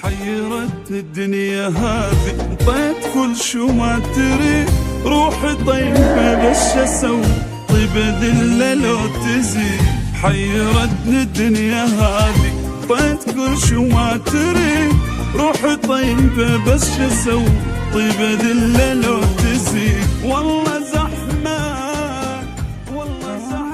حيرت الدنيا هذه، طيت كل شو ما تريد، روحي طيبة بس اسوي، طيبة ذلة لو تزيد. حيرتني الدنيا هذه، طيت كل شو ما تريد، روحي طيبة بس اسوي، طيبة ذلة لو تزيد. والله زحمة والله زحمة.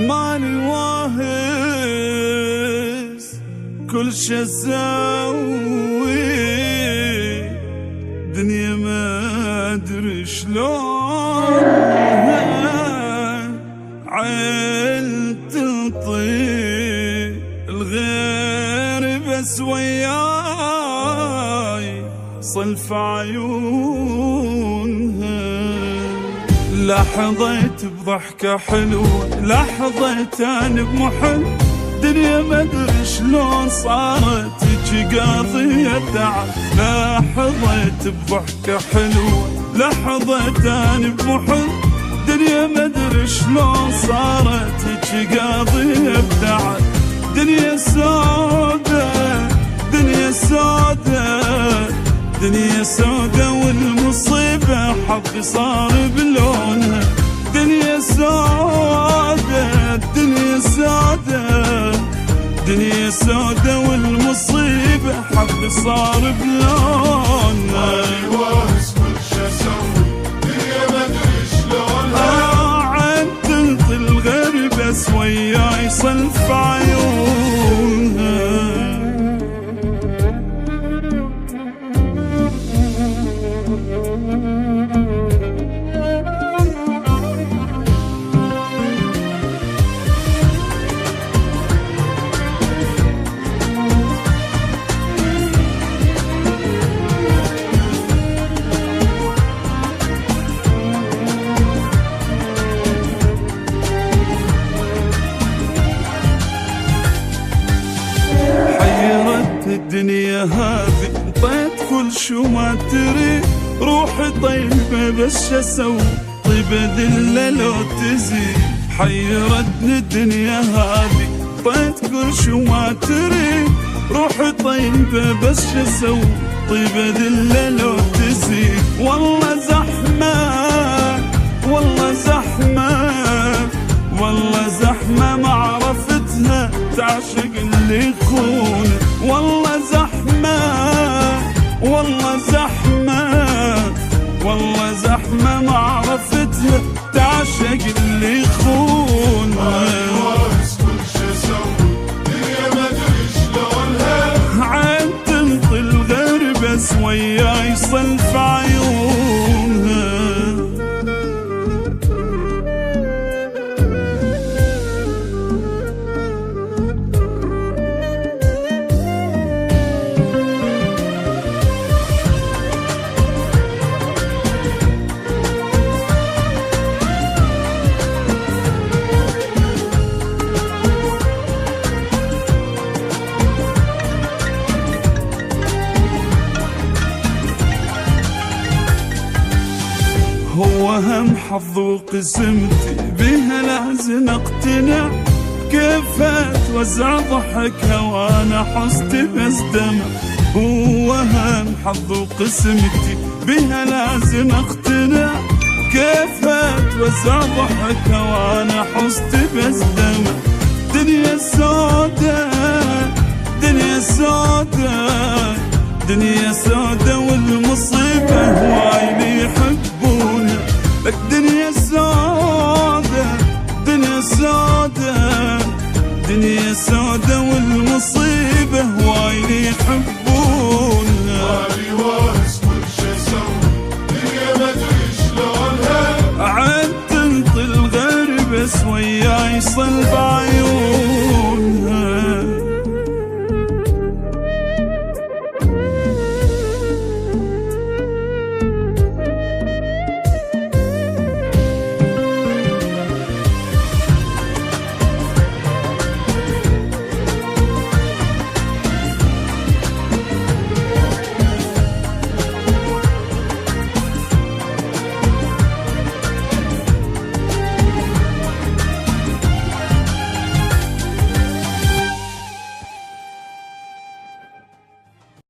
ماني واهس كل شي اسوي، دنيا ما ادري شلون عيل تطير الغير بس وياي صلف عيونها. لحظيت بضحكة حلوة، لحظيت أنا بمحن، دنيا ما أدري شلون صارت هيجي قاضية تعب. لحظيت بضحكة حلوة، لحظيت أنا بمحن، دنيا ما أدري شلون صارت هيجي قاضية بتعب. دنيا سودة دنيا سودة دنيا سودة والمصيبة حظي صار بلونها. دنيا سودة دنيا سودة دنيا سودة والمصيبة حظي صار بلونها. واهس كل شي اسوي، دنيا ما ادري شلونها عين تنطي الغير بس وياي صلف عيونها. الدنيا هذه، طيت كل شو ما تريد، روحي طيبة بس اسوي، طيبة ذلة لو تزيد. حيرتني الدنيا هذه، طيت كل شو ما تريد، روحي طيبة بس اسوي، طيبة ذلة لو تزيد. والله زحمة والله زحمة والله زحمة ما عرفتها تعشق اللي يخونه. والله زحمة والله زحمة والله زحمة ما عرفتها تعشق اللي يخونه. واهس كل شي اسوي، دنيا ما ادري شلونها عين تنطي الغير بس وياي صلف عيونها. هو هم حظ وقسمتي بها لازم اقتنع، كيف اتوزع ضحكها وانا حصتي بس دمع. هو هم حظ وقسمتي بها لازم اقتنع، كيف اتوزع ضحكها وانا حصتي بس دمع. دنيا سودة دنيا سودة دنيا سودة والمصيبة هواي اللي يحبونها. لك دنيا سودة دنيا سودة دنيا سودة والمصيبة هواي اللي يحبونها.